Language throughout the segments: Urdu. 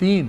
3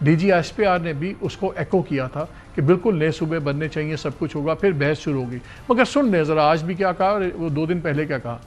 D G S P R نے بھی اس کو ایکو کیا تھا کہ بالکل نئے صوبے بننے چاہیے, سب کچھ ہوگا. پھر بحث شروع ہوگی. مگر سن لیں ذرا آج بھی کیا کہا اور وہ 2 دن پہلے کیا کہا.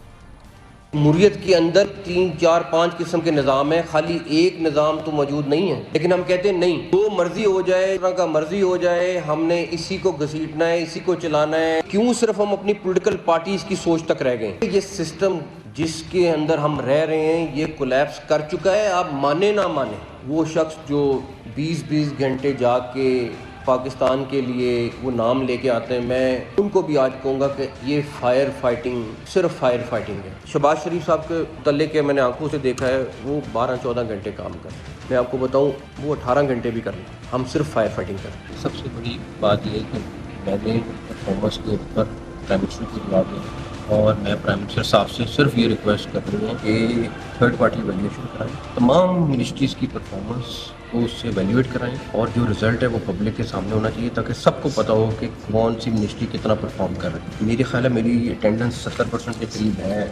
جمہوریت کے اندر 3 4 5 قسم کے نظام ہیں, خالی ایک نظام تو موجود نہیں ہے. لیکن ہم کہتے ہیں نہیں, جو مرضی ہو جائے, طرح کا مرضی ہو جائے, ہم نے اسی کو گھسیٹنا ہے, اسی کو چلانا ہے. کیوں صرف ہم اپنی پولیٹیکل پارٹیز کی سوچ تک رہ گئے. یہ سسٹم جس کے اندر ہم رہ رہے ہیں یہ کولیپس کر چکا ہے. آپ مانے نہ مانے, وہ شخص جو 20 گھنٹے جاگ کے پاکستان کے لیے وہ نام لے کے آتے ہیں, میں ان کو بھی آج کہوں گا کہ یہ فائر فائٹنگ صرف فائر فائٹنگ ہے. شہباز شریف صاحب کے متعلق میں نے آنکھوں سے دیکھا ہے, وہ 12-14 گھنٹے کام کر رہے ہیں. میں آپ کو بتاؤں وہ 18 گھنٹے بھی کر رہے ہیں. ہم صرف فائر فائٹنگ کر رہے ہیں. سب سے بڑی بات یہ ہے کہ میں نے پرفارمنس کے اوپر پرائم منسٹر کو بلا دیا, اور میں پرائم منسٹر صاحب سے صرف یہ ریکویسٹ کر رہی ہوں کہ تھرڈ پارٹی ایویلیویشن کرائیں, تمام منسٹریز کی پرفارمنس کو اس سے ایویلیویٹ کرائیں, اور جو رزلٹ ہے وہ پبلک کے سامنے ہونا چاہیے تاکہ سب کو پتہ ہو کہ کون سی منسٹری کتنا پرفارم کر رہی ہے. میرے خیال ہے میری اٹینڈنس 70% کے قریب ہے.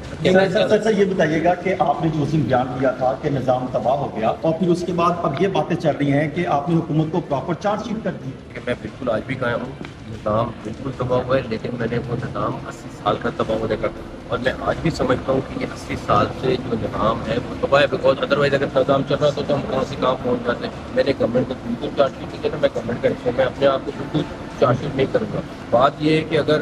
سر یہ بتائیے گا کہ آپ نے جو اس دن بیان دیا تھا کہ نظام تباہ ہو گیا, اور پھر اس کے بعد اب یہ باتیں چل رہی ہیں کہ آپ نے حکومت کو پراپر چارج شیٹ کر دی. کہ میں بالکل آج بھی قائم ہوں, نظام بالکل تباہ ہوا ہے, لیکن میں نے وہ نظام 80 سال کا تباہ ہونے کا کہا, اور میں آج بھی سمجھتا ہوں کہ یہ 80 سال سے جو نظام ہے وہ تباہ ہے. بیکاز ادروائز اگر نظام چل رہا تو ہم کہاں سے کہاں پہنچ جاتے ہیں. میں نے گورنمنٹ کو بالکل چارج شیٹ نہیں کرنا, میں گورنمنٹ کا حصہ, میں اپنے آپ کو بالکل چارج شیٹ نہیں کروں گا. بات یہ ہے کہ اگر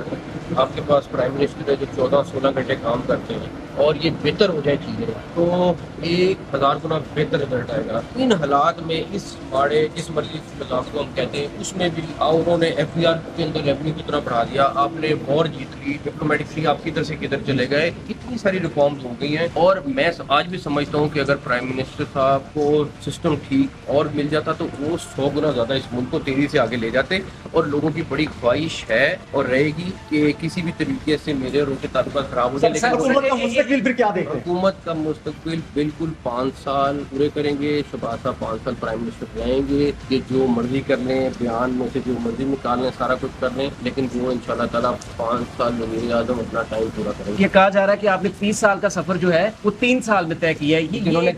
آپ کے پاس پرائم منسٹر ہے جو 14-16 گھنٹے کام کرتے ہیں اور یہ بہتر ہو جائے چیزیں, تو 1000 گنا بہتر رزلٹ آئے گا. ان حالات میں اس باڑے جس مرضی نظام کو ہم کہتے ہیں اس میں بھی انہوں نے ایف بی آر کے اندر ریونیو کتنا بڑھا دیا, آپ نے وار جیت لی, ڈپلومیٹکلی آپ کدھر سے کدھر چلے گئے, اتنی ساری ریفارمز ہو گئی ہیں. اور میں آج بھی سمجھتا ہوں کہ اگر پرائم منسٹر صاحب کو سسٹم ٹھیک اور مل جاتا تو وہ 100 گنا زیادہ اس ملک کو تیزی سے آگے لے جاتے. اور لوگوں کی بڑی خواہش ہے اور رہے گی کہ کسی بھی طریقے سے میرے اور ان کے تعلقات خراب ہو جائے. لیکن حکومت کا مستقبل پھر کیا دیکھتے ہیں؟ حکومت کا مستقبل بالکل 5 سال پورے کریں گے. شہباز صاحب 5 سال پرائم منسٹر رہیں گے, یہ جو مرضی کر لیں, بیان میں سے جو مرضی نکال لیں, سارا کچھ کر لیں, لیکن وہ انشاءاللہ تعالیٰ 5 سال وزیر اعظم اپنا ٹائم پورا کریں گے. یہ کہا جا رہا ہے کہ آپ نے 30 سال کا سفر جو ہے وہ 3 سال میں طے کیا ہے. جنہوں نے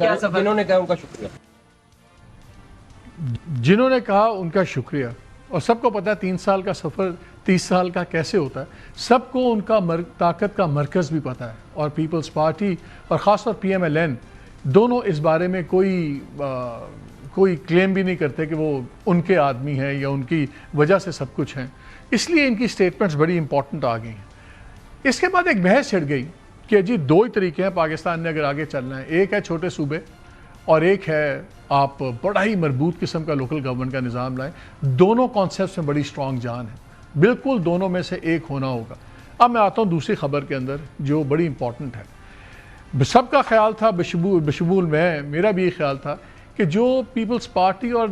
کہا ان کا شکریہ. جنہوں نے کہا ان کا شکریہ. اور سب کو پتہ ہے 3 سال کا سفر 30 سال کا کیسے ہوتا ہے. سب کو ان کا طاقت کا مرکز بھی پتہ ہے, اور پیپلز پارٹی اور خاص طور پی ایم ایل این دونوں اس بارے میں کوئی کلیم بھی نہیں کرتے کہ وہ ان کے آدمی ہیں یا ان کی وجہ سے سب کچھ ہیں. اس لیے ان کی سٹیٹمنٹس بڑی امپورٹنٹ آ گئی ہیں. اس کے بعد ایک بحث چھڑ گئی کہ جی 2 ہی طریقے ہیں پاکستان نے اگر آگے چلنا ہے, ایک ہے چھوٹے صوبے اور ایک ہے آپ بڑا ہی مربوط قسم کا لوکل گورنمنٹ کا نظام لائیں. دونوں کانسیپٹس میں بڑی اسٹرانگ جان ہے, بالکل دونوں میں سے ایک ہونا ہوگا. اب میں آتا ہوں دوسری خبر کے اندر جو بڑی امپورٹنٹ ہے. سب کا خیال تھا, بشمول میں, میرا بھی یہ خیال تھا کہ جو پیپلز پارٹی اور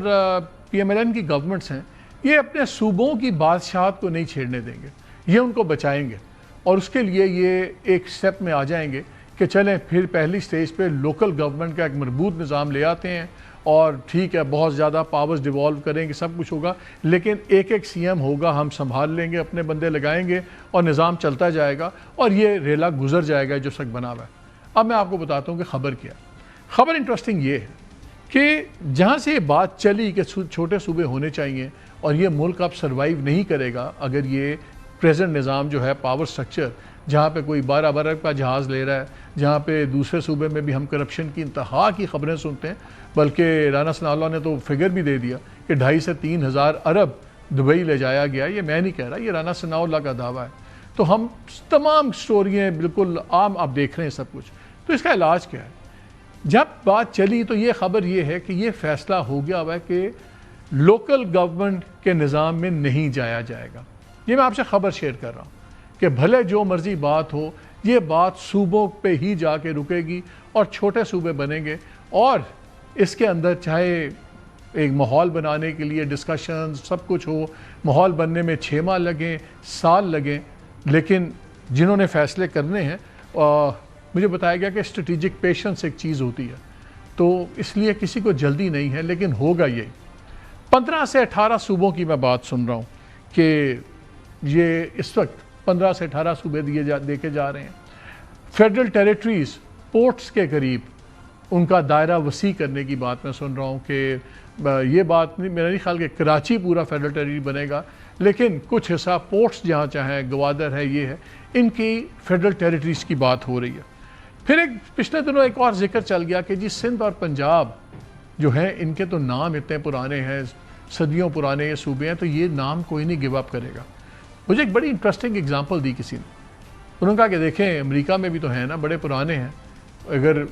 پی ایم ایل این کی گورنمنٹس ہیں یہ اپنے صوبوں کی بادشاہت کو نہیں چھیڑنے دیں گے, یہ ان کو بچائیں گے. اور اس کے لیے یہ ایک سٹیپ میں آ جائیں گے کہ چلیں پھر پہلی سٹیج پہ لوکل گورنمنٹ کا ایک مربوط نظام لے آتے ہیں, اور ٹھیک ہے بہت زیادہ پاورز ڈیوالو کریں گے, سب کچھ ہوگا, لیکن ایک سی ایم ہوگا, ہم سنبھال لیں گے, اپنے بندے لگائیں گے اور نظام چلتا جائے گا, اور یہ ریلا گزر جائے گا جو سک بنا ہوا ہے. اب میں آپ کو بتاتا ہوں کہ خبر کیا. خبر انٹرسٹنگ یہ ہے کہ جہاں سے یہ بات چلی کہ چھوٹے صوبے ہونے چاہیے اور یہ ملک اب سروائیو نہیں کرے گا اگر یہ پریزنٹ نظام جو ہے پاور سٹرکچر, جہاں پہ کوئی 12 ارب کا جہاز لے رہا ہے, جہاں پہ دوسرے صوبے میں بھی ہم کرپشن کی انتہا کی خبریں سنتے ہیں, بلکہ رانا ثناء اللہ نے تو فگر بھی دے دیا کہ 2.5 سے 3 ہزار ارب دبئی لے جایا گیا. یہ میں نہیں کہہ رہا, یہ رانا ثناء اللہ کا دعویٰ ہے. تو ہم تمام سٹوریاں بالکل عام آپ دیکھ رہے ہیں سب کچھ. تو اس کا علاج کیا ہے؟ جب بات چلی تو یہ خبر یہ ہے کہ یہ فیصلہ ہو گیا ہوا ہے کہ لوکل گورنمنٹ کے نظام میں نہیں جایا جائے گا. یہ میں آپ سے خبر شیئر کر رہا ہوں کہ بھلے جو مرضی بات ہو, یہ بات صوبوں پہ ہی جا کے رکے گی اور چھوٹے صوبے بنیں گے, اور اس کے اندر چاہے ایک ماحول بنانے کے لیے ڈسکشن سب کچھ ہو, ماحول بننے میں 6 ماہ لگیں, سال لگیں, لیکن جنہوں نے فیصلے کرنے ہیں, مجھے بتایا گیا کہ اسٹریٹجک پیشنس ایک چیز ہوتی ہے, تو اس لیے کسی کو جلدی نہیں ہے, لیکن ہوگا یہی. 15 سے 18 صوبوں کی میں بات سن رہا ہوں کہ یہ اس وقت 15 سے 18 صوبے دیکھے جا رہے ہیں. فیڈرل ٹیریٹریز پورٹس کے قریب ان کا دائرہ وسیع کرنے کی بات میں سن رہا ہوں کہ یہ بات نہیں، میرا نہیں خیال کہ کراچی پورا فیڈرل ٹیریٹری بنے گا، لیکن کچھ حصہ پورٹس جہاں چاہیں، گوادر ہے، یہ ہے، ان کی فیڈرل ٹیریٹریز کی بات ہو رہی ہے۔ پھر پچھلے دنوں ایک اور ذکر چل گیا کہ جی سندھ اور پنجاب جو ہیں ان کے تو نام اتنے پرانے ہیں، صدیوں پرانے یہ صوبے ہیں، تو یہ نام کوئی نہیں گیو اپ کرے گا۔ مجھے ایک بڑی انٹرسٹنگ اگزامپل دی کسی نے، انہوں نے کہا کہ دیکھیں امریکہ میں بھی تو ہیں نا، بڑے پرانے ہیں، اگر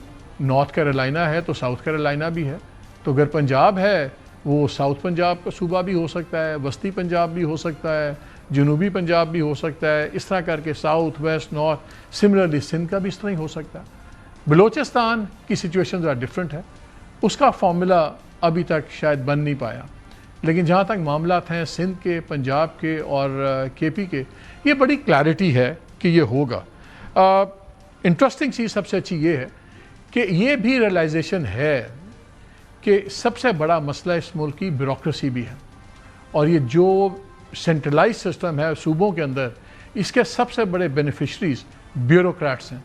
نارتھ کیرولائنا ہے تو ساؤتھ کیرولائنا بھی ہے، تو اگر پنجاب ہے وہ ساؤتھ پنجاب کا صوبہ بھی ہو سکتا ہے، وسطی پنجاب بھی ہو سکتا ہے، جنوبی پنجاب بھی ہو سکتا ہے، اس طرح کر کے south west north, similarly Sindh کا بھی اس طرح ہی ہو سکتا ہے۔ بلوچستان کی سچویشن ذرا ڈفرینٹ ہے، اس کا فارمولا ابھی تک شاید بن نہیں پایا، لیکن جہاں تک معاملات ہیں سندھ کے، پنجاب کے اور کے پی کے، یہ بڑی کلیئرٹی ہے کہ یہ ہوگا۔ انٹرسٹنگ چیز سب سے اچھی یہ ہے کہ یہ بھی ریئلائزیشن ہے کہ سب سے بڑا مسئلہ اس ملک کی بیوروکریسی بھی ہے، اور یہ جو سینٹرلائز سسٹم ہے صوبوں کے اندر، اس کے سب سے بڑے بینیفیشریز بیوروکریٹس ہیں،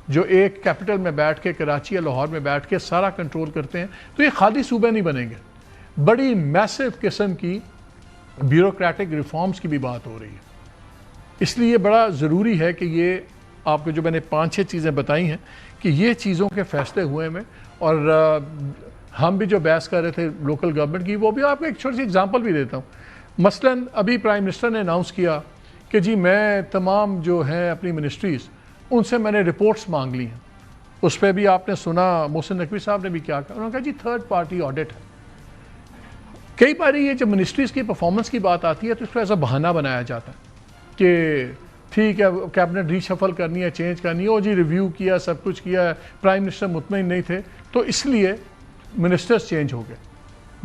جو ایک کیپٹل میں بیٹھ کے، کراچی یا لاہور میں بیٹھ کے سارا کنٹرول کرتے ہیں۔ تو یہ خالی صوبے نہیں بنیں گے، بڑی میسو قسم کی بیوروکریٹک ریفارمز کی بھی بات ہو رہی ہے۔ اس لیے بڑا ضروری ہے کہ یہ آپ کو جو میں نے 5-6 چیزیں بتائی ہیں کہ یہ چیزوں کے فیصلے ہوئے میں، اور ہم بھی جو بحث کر رہے تھے لوکل گورنمنٹ کی، وہ بھی آپ کو ایک چھوٹی سی اگزامپل بھی دیتا ہوں۔ مثلاً ابھی پرائم منسٹر نے اناؤنس کیا کہ جی میں تمام جو ہیں اپنی منسٹریز، ان سے میں نے رپورٹس مانگ لی ہیں۔ اس پہ بھی آپ نے سنا محسن نقوی صاحب نے بھی کیا کہا، انہوں نے کہا جی تھرڈ پارٹی آڈٹ ہے۔ کئی بار یہ جب منسٹریز کی پرفارمنس کی بات آتی ہے تو اس کو ایسا بہانہ بنایا جاتا ہے کہ ٹھیک ہے کیبنٹ ری شفل کرنی ہے، چینج کرنی ہے، اور جی ریویو کیا، سب کچھ کیا ہے، پرائم منسٹر مطمئن نہیں تھے تو اس لیے منسٹرز چینج ہو گئے۔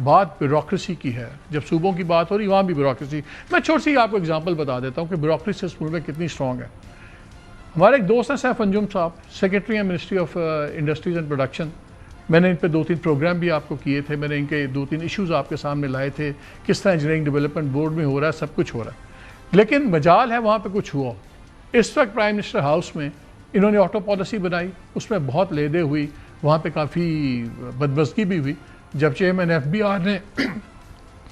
بات بیوروکریسی کی ہے، جب صوبوں کی بات ہو رہی وہاں بھی بیوروکریسی۔ میں چھوٹی سی آپ کو اگزامپل بتا دیتا ہوں کہ بیوروکریسی اس ملک میں کتنی اسٹرانگ ہے۔ ہمارے ایک دوست ہیں سیف انجم صاحب، سیکرٹری ہیں ministry of industries and production. میں نے ان پہ 2-3 پروگرام بھی آپ کو کیے تھے، میں نے ان کے 2-3 ایشوز آپ کے سامنے لائے تھے، کس طرح انجینئرنگ ڈیولپمنٹ بورڈ میں ہو رہا ہے، سب کچھ ہو رہا ہے، لیکن مجال ہے وہاں پہ کچھ ہوا۔ اس وقت پرائم منسٹر ہاؤس میں انہوں نے آٹو پالیسی بنائی، اس میں بہت لیدے ہوئی، وہاں پہ کافی بدمزگی بھی ہوئی جب چیئرمین ایف بی آر نے،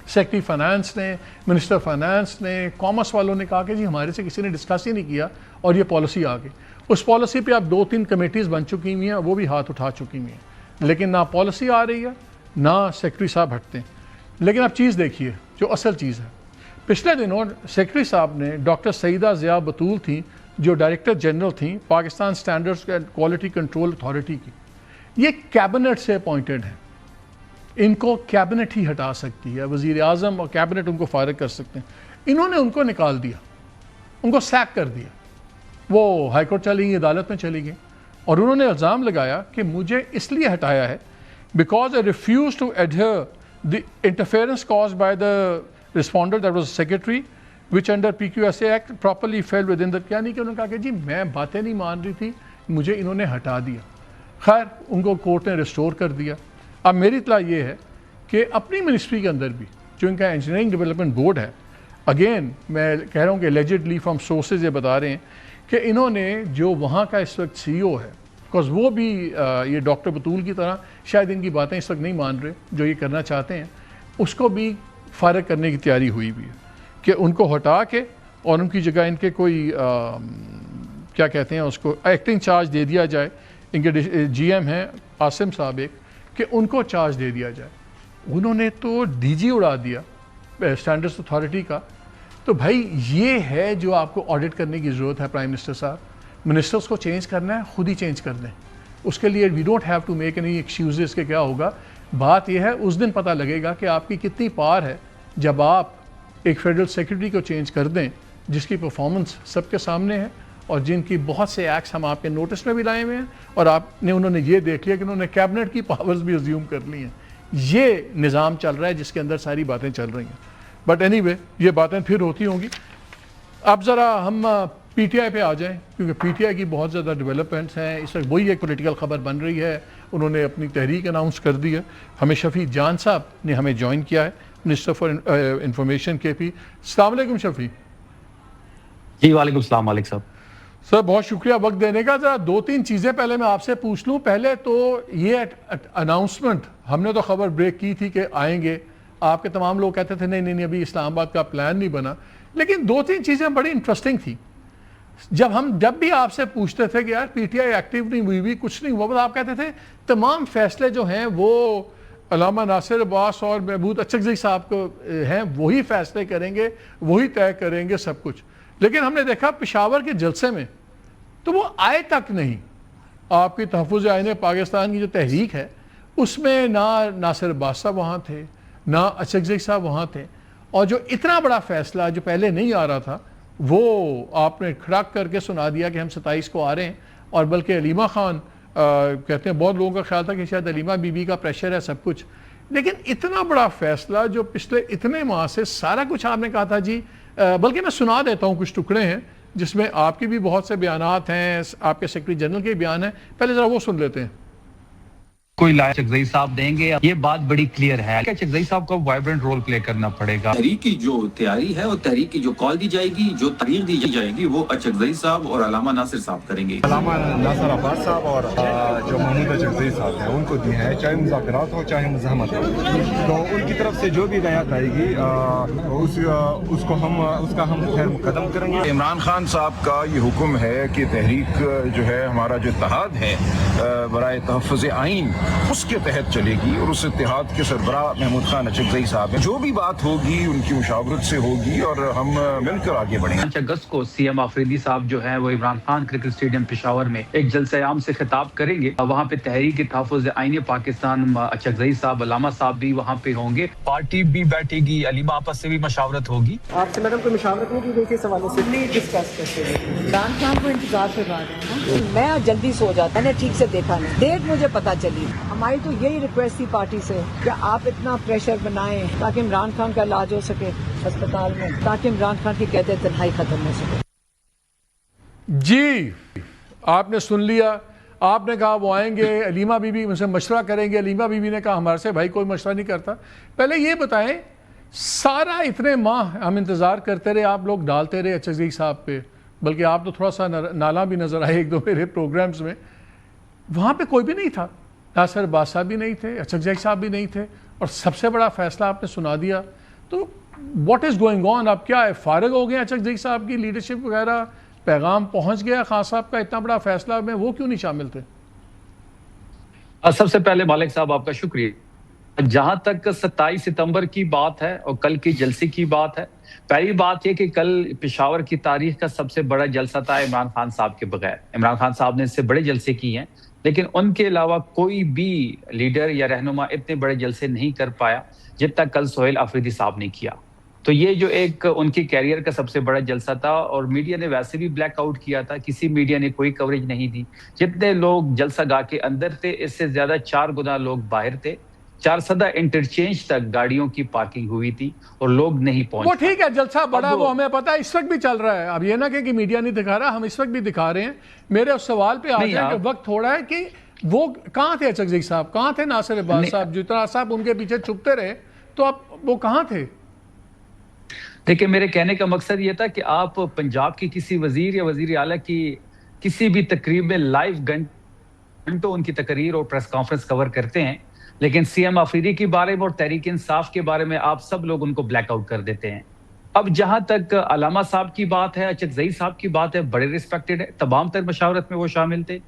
سیکرٹری فائنانس نے، منسٹر فائنانس نے، کامرس والوں نے کہا کہ جی ہمارے سے کسی نے ڈسکس ہی نہیں کیا اور یہ پالیسی آ گئی۔ اس پالیسی پہ اب 2-3 کمیٹیز بن چکی ہوئی ہیں، وہ بھی ہاتھ اٹھا چکی ہوئی ہیں، لیکن نہ پالیسی آ رہی ہے نہ سیکرٹری صاحب ہٹتے ہیں۔ لیکن اب چیز دیکھیے جو اصل چیز ہے، پچھلے دنوں سیکرٹری صاحب نے ڈاکٹر سعیدہ ضیاء بطول تھیں جو ڈائریکٹر جنرل تھیں Pakistan standards and quality control authority کی، یہ کیبنٹ سے اپوائنٹڈ ہیں، ان کو کیبنٹ ہی ہٹا سکتی ہے، وزیر اعظم اور کیبنٹ ان کو فارغ کر سکتے ہیں۔ انہوں نے ان کو نکال دیا، ان کو سیک کر دیا، وہ ہائی کورٹ چلی گئی، عدالت میں چلی گئی، اور انہوں نے الزام لگایا کہ مجھے اس لیے ہٹایا ہے because I refuse to adhere the interference caused by the responder that was secretary which under PQSA act properly fail with in the, یعنی کہ انہوں نے کہا کہ جی میں باتیں نہیں مان رہی تھی، مجھے انہوں نے ہٹا دیا۔ خیر ان کو کورٹ نے ریسٹور کر دیا۔ اب میری اطلاع یہ ہے کہ اپنی منسٹری کے اندر بھی جو ان کا انجینئرنگ ڈیولپمنٹ بورڈ ہے، اگین میں کہہ رہا ہوں کہ allegedly فرام سورسز یہ بتا رہے ہیں کہ انہوں نے جو وہاں کا اس وقت CEO ہے، بیکاز وہ بھی یہ ڈاکٹر بطول کی طرح شاید ان کی باتیں اس وقت نہیں مان رہے جو یہ کرنا چاہتے ہیں، اس کو بھی فارغ کرنے کی تیاری ہوئی بھی ہے کہ ان کو ہٹا کے اور ان کی جگہ ان کے کوئی کیا کہتے ہیں اس کو ایکٹنگ چارج دے دیا جائے، ان کے GM ہیں عاصم صاحب ایک، کہ ان کو چارج دے دیا جائے۔ انہوں نے تو DG اڑا دیا اسٹینڈرڈز اتھارٹی کا۔ تو بھائی یہ ہے جو آپ کو آڈٹ کرنے کی ضرورت ہے پرائم منسٹر صاحب، منسٹرز کو چینج کرنا ہے خود ہی چینج کر دیں، اس کے لیے we don't have to make any excuses کہ کیا ہوگا۔ بات یہ ہے اس دن پتہ لگے گا کہ آپ کی کتنی پار ہے جب آپ ایک فیڈرل سیکرٹری کو چینج کر دیں جس کی پرفارمنس سب کے سامنے ہے، اور جن کی بہت سے ایکٹس ہم آپ کے نوٹس میں بھی لائے ہوئے ہیں، اور انہوں نے یہ دیکھ لیا کہ انہوں نے کیبنٹ کی پاورز بھی ازیوم کر لی ہیں۔ یہ نظام چل رہا ہے جس کے اندر ساری باتیں چل رہی ہیں۔ بٹ اینی وے یہ باتیں پھر ہوتی ہوں گی۔ اب ذرا ہم PTI پہ آ جائیں، کیونکہ PTI کی بہت زیادہ ڈیولپمنٹس ہیں اس وقت، وہی ایک پولیٹیکل خبر بن رہی ہے، انہوں نے اپنی تحریک اناؤنس کر دی ہے۔ ہمیں شفیع جان صاحب نے ہمیں جوائن کیا ہے، منسٹر فار انفارمیشن KP۔ السلام علیکم شفیع۔ جی وعلیکم السلام مالک صاحب۔ سر بہت شکریہ وقت دینے کا. ذرا دو تین چیزیں پہلے میں آپ سے پوچھ لوں. پہلے تو یہ اناؤنسمنٹ ہم نے تو خبر بریک کی تھی کہ آئیں گے, آپ کے تمام لوگ کہتے تھے نہیں ابھی اسلام آباد کا پلان نہیں بنا, لیکن دو تین چیزیں بڑی انٹرسٹنگ تھی. جب بھی آپ سے پوچھتے تھے کہ یار پی ٹی آئی ایکٹیو نہیں ہوئی کچھ نہیں ہوا, بس آپ کہتے تھے تمام فیصلے جو ہیں وہ علامہ ناصر عباس اور محمود اچکزئی صاحب کو ہیں, وہی فیصلے کریں گے, وہی طے کریں گے سب کچھ. لیکن ہم نے دیکھا پشاور کے جلسے میں تو وہ آئے تک نہیں. آپ کی تحفظ آئین پاکستان کی جو تحریک ہے اس میں نہ ناصر عباس صاحب وہاں تھے, نہ اچکزئی صاحب وہاں تھے, اور جو اتنا بڑا فیصلہ جو پہلے نہیں آ رہا تھا وہ آپ نے کھڑک کر کے سنا دیا کہ ہم 27 کو آ رہے ہیں. اور بلکہ علیمہ خان کہتے ہیں, بہت لوگوں کا خیال تھا کہ شاید علیمہ بی بی کا پریشر ہے سب کچھ, لیکن اتنا بڑا فیصلہ جو پچھلے اتنے ماہ سے سارا کچھ آپ نے کہا تھا جی. بلکہ میں سنا دیتا ہوں کچھ ٹکڑے ہیں جس میں آپ کے بھی بہت سے بیانات ہیں, آپ کے سیکرٹری جنرل کے بیان ہیں, پہلے ذرا وہ سن لیتے ہیں. کوئی لائے اچکزئی صاحب دیں گے, یہ بات بڑی کلیئر ہے کہ اچکزئی صاحب کو وائبرنٹ رول پلے کرنا پڑے گا. تحریک کی جو تیاری ہے اور تحریک کی جو کال دی جائے گی, جو تاریخ دی جائے گی, وہ اچکزئی صاحب اور علامہ ناصر صاحب کریں گے. علامہ ناصر عباس صاحب اور جو محمود اچکزئی صاحب ہیں ان کو دی ہے, چاہے مذاکرات ہو چاہے مزاحمت ہو, تو ان کی طرف سے جو بھی بیعت آئے گی اس کا ہم خیر مقدم کریں گے. عمران خان صاحب کا یہ حکم ہے کہ تحریک جو ہے ہمارا جو اتحاد ہے برائے تحفظ آئین اس کے تحت چلے گی, اور اس اتحاد کے سربراہ محمود خان اچکزئی صاحب ہیں. جو بھی بات ہوگی ان کی مشاورت سے ہوگی اور ہم مل کر آگے بڑھیں گے. 5 اگست کو سی ایم آفریدی صاحب جو ہیں وہ عمران خان کرکٹ اسٹیڈیم پشاور میں ایک جلسہ عام سے خطاب کریں گے. وہاں پہ تحریک تحفظ آئین پاکستان اچکزئی صاحب, علامہ صاحب بھی وہاں پہ ہوں گے, پارٹی بھی بیٹھے گی, علیمہ آپس سے بھی مشاورت ہوگی. آپ سے میڈم کوئی مشاورت نہیں کی گئی اس حوالے سے؟ نہیں ڈسکس کرتے ہیں. عمران خان کو انتظار کروا رہے ہیں. میں جلدی سو جاتا, میں نے ٹھیک سے دیکھا نہیں, ڈیٹ مجھے پتہ چلی. ہماری تو یہی ریکویسٹ تھی پارٹی سے کہ آپ اتنا پریشر بنائیں تاکہ عمران خان کا علاج ہو سکے ہسپتال میں, تاکہ عمران خان کی قید تنہائی ختم ہو سکے. جی آپ نے سن لیا, آپ نے کہا وہ آئیں گے, علیمہ بی بی مجھ سے مشورہ کریں گے. علیمہ بی بی نے کہا ہمارے سے بھائی کوئی مشورہ نہیں کرتا. پہلے یہ بتائیں, سارا اتنے ماہ ہم انتظار کرتے رہے, آپ لوگ ڈالتے رہے اچکزئی صاحب پہ, بلکہ آپ تو تھوڑا سا نالا بھی نظر آئے ایک دو میرے پروگرامز میں. وہاں پہ کوئی بھی نہیں تھا, ناصر عباس صاحب بھی نہیں تھے, اچکزئی صاحب بھی نہیں تھے, اور سب سے بڑا فیصلہ آپ نے سنا دیا. تو واٹ از گوئنگ آن؟ اب کیا ہے, فارغ ہو گئے اچکزئی صاحب کی لیڈرشپ وغیرہ, پیغام پہنچ گیا خان صاحب کا, اتنا بڑا فیصلہ میں وہ کیوں نہیں شامل تھے؟ سب سے پہلے مالک صاحب آپ کا شکریہ. جہاں تک 27 ستمبر کی بات ہے اور کل کی جلسے کی بات ہے, پہلی بات یہ کہ کل پشاور کی تاریخ کا سب سے بڑا جلسہ تھا عمران خان صاحب کے بغیر. عمران خان صاحب نے اس سے بڑے جلسے کیے ہیں, لیکن ان کے علاوہ کوئی بھی لیڈر یا رہنما اتنے بڑے جلسے نہیں کر پایا جتنا کل سہیل آفریدی صاحب نے کیا. تو یہ جو ایک ان کی کیریئر کا سب سے بڑا جلسہ تھا, اور میڈیا نے ویسے بھی بلیک آؤٹ کیا تھا, کسی میڈیا نے کوئی کوریج نہیں دی. جتنے لوگ جلسہ گاہ کے اندر تھے اس سے زیادہ 4 گنا لوگ باہر تھے. 400 انٹرچینج تک گاڑیوں کی پارکنگ ہوئی تھی اور لوگ نہیں پہنچے. وہ ٹھیک ہے, جلسہ بڑا وہ ہمیں پتا ہے, اس وقت بھی چل رہا ہے. اب یہ نہ کہ میڈیا نہیں دکھا رہا, ہم اس وقت بھی دکھا رہے ہیں. میرے اس سوال پہ آ جائیں کہ وقت تھوڑا ہے کہ وہ کہاں تھے اچکزئی صاحب, کہاں تھے ناصر عباس صاحب, جتنا صاحب ان کے پیچھے چھپتے رہے, تو اب وہ کہاں تھے؟ دیکھیں, میرے کہنے کا مقصد یہ تھا کہ آپ پنجاب کی کسی وزیر یا وزیر اعلیٰ کی کسی بھی تقریب میں لائیو گھنٹوں ان کی تقریر اور پریس کانفرنس کور کرتے ہیں, لیکن سی ایم آفریدی کے بارے میں اور تحریک انصاف کے بارے میں آپ سب لوگ ان کو بلیک آؤٹ کر دیتے ہیں. اب جہاں تک علامہ صاحب کی بات ہے, اچکزئی صاحب کی بات ہے, بڑے ریسپیکٹڈ ہے, تمام تر مشاورت میں وہ شامل تھے,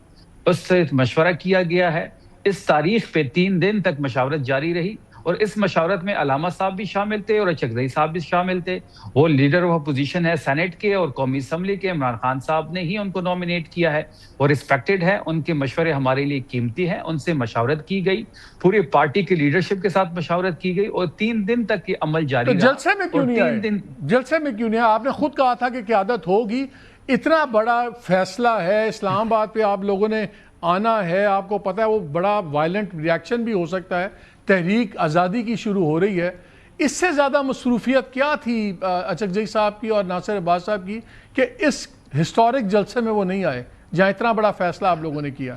اس سے مشورہ کیا گیا ہے. اس تاریخ پہ 3 دن تک مشاورت جاری رہی, اور اس مشاورت میں علامہ صاحب بھی شامل تھے اور اچکزئی صاحب بھی شامل تھے. وہ لیڈر آف اپوزیشن ہے سینٹ کے اور قومی اسمبلی کے, عمران خان صاحب نے ہی ان کو نامینیٹ کیا ہے, وہ ریسپیکٹڈ ہے, ان کے مشورے ہمارے لیے قیمتی ہیں. ان سے مشاورت کی گئی, پوری پارٹی کی لیڈرشپ کے ساتھ مشاورت کی گئی, اور 3 دن تک یہ عمل جاری رہا. جلسے میں کیوں نہیں آئے؟ جلسے میں کیوں نہیں آئے؟ آپ نے خود کہا تھا کہ قیادت ہوگی, اتنا بڑا فیصلہ ہے, اسلام آباد پہ آپ لوگوں نے آنا ہے, آپ کو پتا ہے وہ بڑا وائلنٹ ریاکشن بھی ہو سکتا ہے, تحریک آزادی کی شروع ہو رہی ہے. اس سے زیادہ مصروفیت کیا تھی اچکزئی صاحب کی اور ناصر عباس صاحب کی کہ اس ہسٹورک جلسے میں وہ نہیں آئے جہاں اتنا بڑا فیصلہ آپ لوگوں نے کیا؟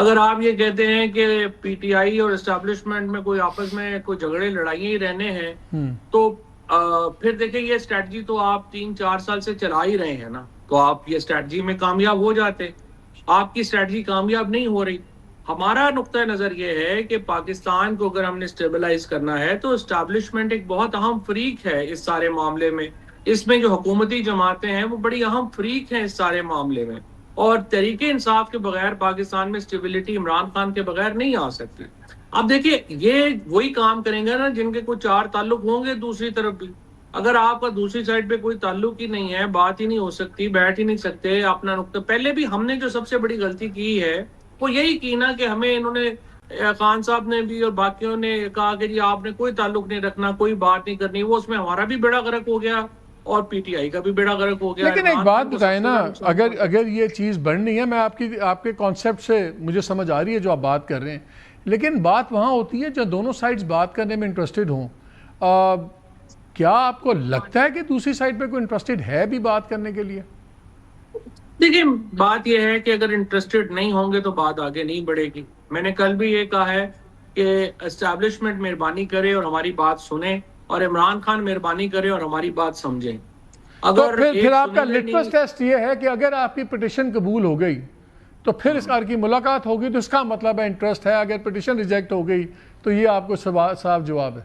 اگر آپ یہ کہتے ہیں کہ پی ٹی آئی اور اسٹیبلشمنٹ میں کوئی آپس میں کوئی جھگڑے لڑائیاں ہی رہنے ہیں تو پھر دیکھیں یہ اسٹریٹجی تو آپ 3-4 سال سے چلا ہی رہے ہیں نا, تو آپ یہ اسٹریٹجی میں کامیاب ہو جاتے. آپ کی اسٹریٹجی کامیاب نہیں ہو رہی. ہمارا نقطہ نظر یہ ہے کہ پاکستان کو اگر ہم نے اسٹیبلائز کرنا ہے تو اسٹیبلشمنٹ ایک بہت اہم فریق ہے اس سارے معاملے میں. اس میں جو حکومتی جماعتیں ہیں وہ بڑی اہم فریق ہیں اس سارے معاملے میں, اور تحریک انصاف کے بغیر پاکستان میں اسٹیبلٹی عمران خان کے بغیر نہیں آ سکتی. اب دیکھیے یہ وہی کام کریں گے نا جن کے کوئی 4 تعلق ہوں گے دوسری طرف بھی. اگر آپ کا دوسری سائڈ پہ کوئی تعلق ہی نہیں ہے, بات ہی نہیں ہو سکتی, بیٹھ ہی نہیں سکتے اپنا نقطہ. پہلے بھی ہم نے جو سب سے بڑی غلطی کی ہے وہ یہی کی نا کہ ہمیں انہوں نے خان صاحب نے بھی اور باقیوں نے کہا کہ جی آپ نے کوئی تعلق نہیں رکھنا, کوئی بات نہیں کرنی. وہ اس میں ہمارا بھی بیڑا غرق ہو گیا اور پی ٹی آئی کا بھی بیڑا غرق ہو گیا. لیکن ایک بات بتائیں نا, اگر یہ چیز بڑھنی ہے, میں آپ کے کانسیپٹ سے مجھے سمجھ آ رہی ہے جو آپ بات کر رہے ہیں, لیکن بات وہاں ہوتی ہے جب دونوں سائڈز بات کرنے میں انٹرسٹڈ ہوں. کیا آپ کو لگتا ہے کہ دوسری سائڈ پہ کوئی انٹرسٹڈ ہے بھی بات کرنے کے لیے؟ دیکھیں بات یہ ہے کہ اگر انٹرسٹڈ نہیں ہوں گے تو بات آگے نہیں بڑھے گی. میں نے کل بھی یہ کہا ہے کہ اسٹیبلشمنٹ مہربانی کرے اور ہماری بات سنے, اور عمران خان مہربانی کرے اور ہماری بات سمجھیں. اگر پھر آپ کا لٹمس ٹیسٹ یہ ہے کہ اگر آپ کی پٹیشن قبول ہو گئی تو پھر اس کی ملاقات ہوگی, تو اس کا مطلب ہے انٹرسٹ ہے. اگر پٹیشن ریجیکٹ ہو گئی تو یہ آپ کو صاف جواب ہے.